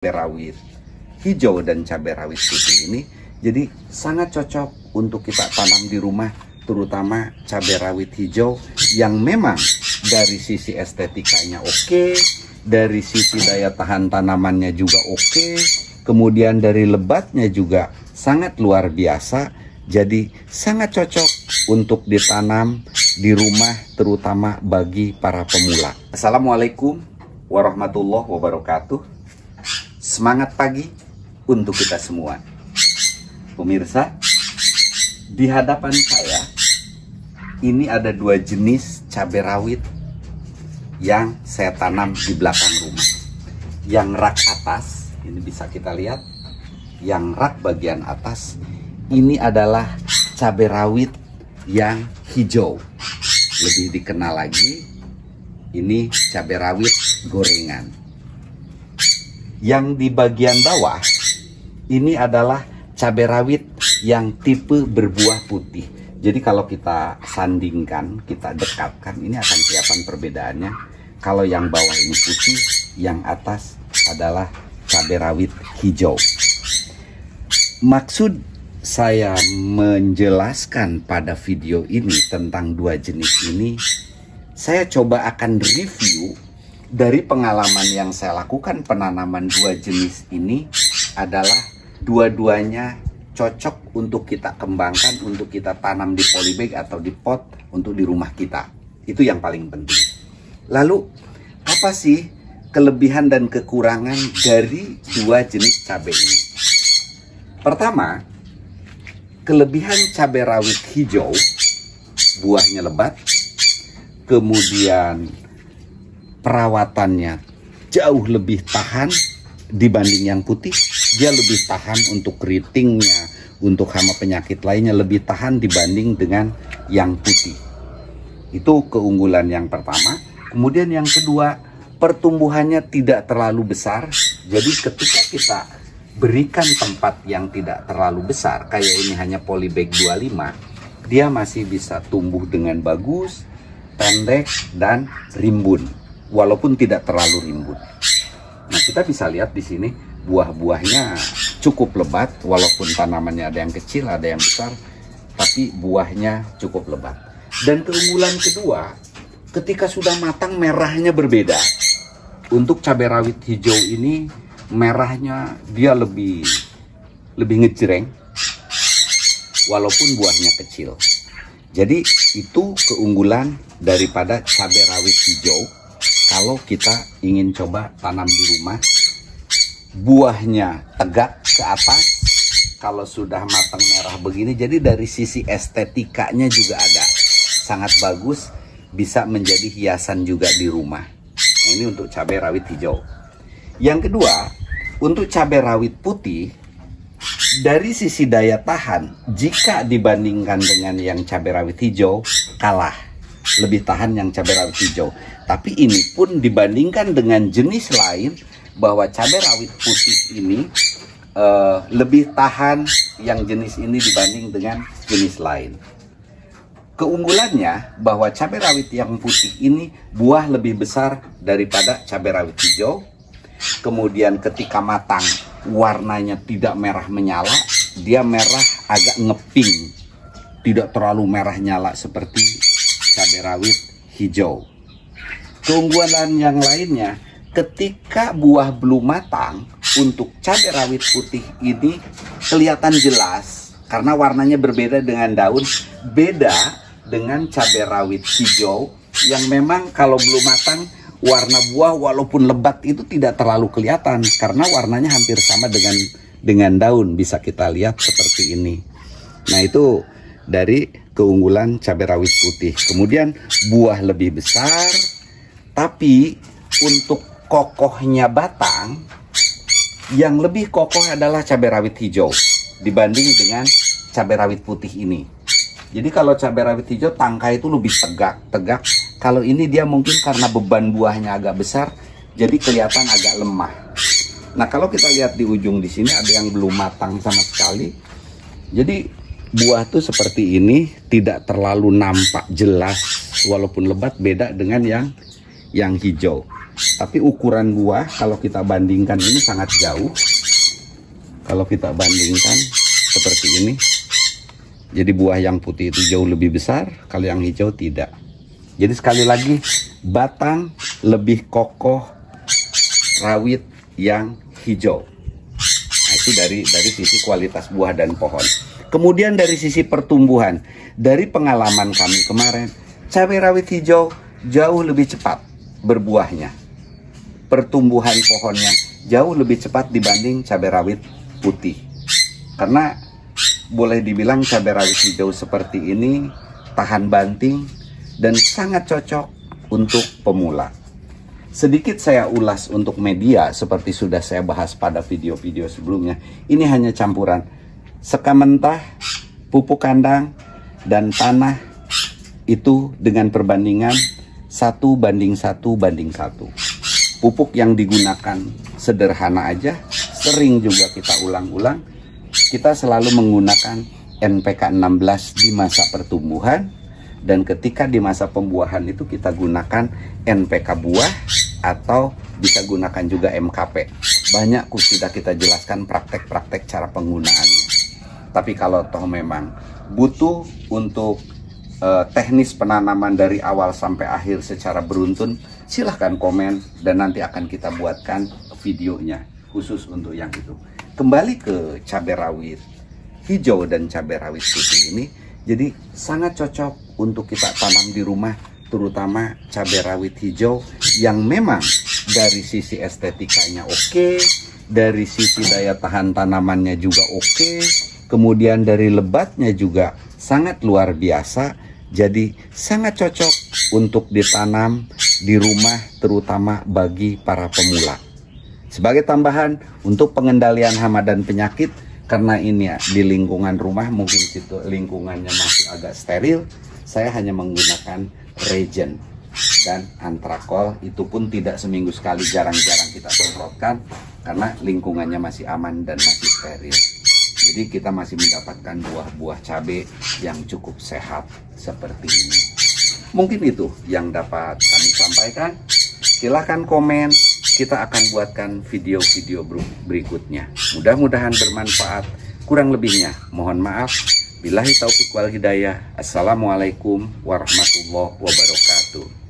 cabai rawit hijau dan cabai rawit putih ini jadi sangat cocok untuk kita tanam di rumah, terutama cabai rawit hijau yang memang dari sisi estetikanya oke, dari sisi daya tahan tanamannya juga oke, kemudian dari lebatnya juga sangat luar biasa. Jadi sangat cocok untuk ditanam di rumah, terutama bagi para pemula. Assalamualaikum warahmatullahi wabarakatuh. Semangat pagi untuk kita semua. Pemirsa, di hadapan saya ini ada dua jenis cabai rawit yang saya tanam di belakang rumah. Yang rak atas, ini bisa kita lihat. Yang rak bagian atas, ini adalah cabai rawit yang hijau. Lebih dikenal lagi, ini cabai rawit gorengan. Yang di bagian bawah, ini adalah cabai rawit yang tipe berbuah putih. Jadi kalau kita sandingkan, kita dekatkan, ini akan kelihatan perbedaannya. Kalau yang bawah ini putih, yang atas adalah cabai rawit hijau. Maksud saya menjelaskan pada video ini tentang dua jenis ini, saya coba akan review dari pengalaman yang saya lakukan penanaman dua jenis ini adalah dua-duanya cocok untuk kita kembangkan, untuk kita tanam di polybag atau di pot untuk di rumah kita. Itu yang paling penting. Lalu, apa sih kelebihan dan kekurangan dari dua jenis cabai ini? Pertama, kelebihan cabai rawit hijau, buahnya lebat, kemudian perawatannya jauh lebih tahan dibanding yang putih. Dia lebih tahan untuk keritingnya, untuk hama penyakit lainnya, lebih tahan dibanding dengan yang putih. Itu keunggulan yang pertama. Kemudian yang kedua, pertumbuhannya tidak terlalu besar. Jadi ketika kita berikan tempat yang tidak terlalu besar, kayak ini hanya polybag 25, dia masih bisa tumbuh dengan bagus, pendek, dan rimbun. Walaupun tidak terlalu rimbun. Nah, kita bisa lihat di sini buah-buahnya cukup lebat, walaupun tanamannya ada yang kecil, ada yang besar, tapi buahnya cukup lebat. Dan keunggulan kedua, ketika sudah matang merahnya berbeda. Untuk cabai rawit hijau ini merahnya dia lebih ngejreng, walaupun buahnya kecil. Jadi itu keunggulan daripada cabai rawit hijau. Kalau kita ingin coba tanam di rumah, buahnya tegak ke atas, kalau sudah matang merah begini, jadi dari sisi estetikanya juga ada. Sangat bagus, bisa menjadi hiasan juga di rumah. Nah, ini untuk cabai rawit hijau. Yang kedua, untuk cabai rawit putih, dari sisi daya tahan, jika dibandingkan dengan yang cabai rawit hijau, kalah. Lebih tahan yang cabai rawit hijau. Tapi ini pun dibandingkan dengan jenis lain, bahwa cabai rawit putih ini lebih tahan yang jenis ini dibanding dengan jenis lain. Keunggulannya bahwa cabai rawit yang putih ini buah lebih besar daripada cabai rawit hijau. Kemudian ketika matang warnanya tidak merah menyala, dia merah agak ngeping, tidak terlalu merah nyala seperti cabai rawit hijau. Keunggulan yang lainnya, ketika buah belum matang, untuk cabai rawit putih ini kelihatan jelas karena warnanya berbeda dengan daun, beda dengan cabai rawit hijau yang memang kalau belum matang warna buah walaupun lebat itu tidak terlalu kelihatan karena warnanya hampir sama dengan daun, bisa kita lihat seperti ini. Nah, itu dari keunggulan cabai rawit putih. Kemudian buah lebih besar, tapi untuk kokohnya batang, yang lebih kokoh adalah cabai rawit hijau dibanding dengan cabai rawit putih ini. Jadi kalau cabai rawit hijau tangkai itu lebih tegak. Kalau ini dia mungkin karena beban buahnya agak besar, jadi kelihatan agak lemah. Nah, kalau kita lihat di ujung di sini ada yang belum matang sama sekali. Jadi buah tuh seperti ini, tidak terlalu nampak jelas walaupun lebat, beda dengan yang hijau. Tapi ukuran buah kalau kita bandingkan ini sangat jauh. Kalau kita bandingkan seperti ini, jadi buah yang putih itu jauh lebih besar, kalau yang hijau tidak. Jadi sekali lagi, batang lebih kokoh rawit yang hijau. Nah, itu dari sisi kualitas buah dan pohon. Kemudian dari sisi pertumbuhan, dari pengalaman kami kemarin, cabai rawit hijau jauh lebih cepat berbuahnya. Pertumbuhan pohonnya jauh lebih cepat dibanding cabai rawit putih. Karena boleh dibilang cabai rawit hijau seperti ini tahan banting dan sangat cocok untuk pemula. Sedikit saya ulas untuk media seperti sudah saya bahas pada video-video sebelumnya. Ini hanya campuran sekam mentah, pupuk kandang, dan tanah itu dengan perbandingan 1:1:1. Pupuk yang digunakan sederhana aja, sering juga kita ulang-ulang. Kita selalu menggunakan NPK 16 di masa pertumbuhan, dan ketika di masa pembuahan itu kita gunakan NPK buah atau bisa gunakan juga MKP. Banyak sudah kita jelaskan praktek-praktek cara penggunaannya. Tapi kalau toh memang butuh untuk teknis penanaman dari awal sampai akhir secara beruntun, silahkan komen dan nanti akan kita buatkan videonya khusus untuk yang itu. Kembali ke cabai rawit hijau dan cabai rawit putih ini, jadi sangat cocok untuk kita tanam di rumah, terutama cabai rawit hijau yang memang dari sisi estetikanya oke, dari sisi daya tahan tanamannya juga oke, kemudian dari lebatnya juga sangat luar biasa. Jadi sangat cocok untuk ditanam di rumah, terutama bagi para pemula. Sebagai tambahan untuk pengendalian hama dan penyakit, karena ini ya di lingkungan rumah mungkin situ lingkungannya masih agak steril, saya hanya menggunakan Regen dan Antrakol. Itu pun tidak seminggu sekali, jarang-jarang kita semprotkan karena lingkungannya masih aman dan masih steril. Jadi kita masih mendapatkan buah-buah cabai yang cukup sehat seperti ini. Mungkin itu yang dapat kami sampaikan. Silahkan komen, kita akan buatkan video-video berikutnya. Mudah-mudahan bermanfaat. Kurang lebihnya mohon maaf. Billahi taufiq wal hidayah. Assalamualaikum warahmatullahi wabarakatuh.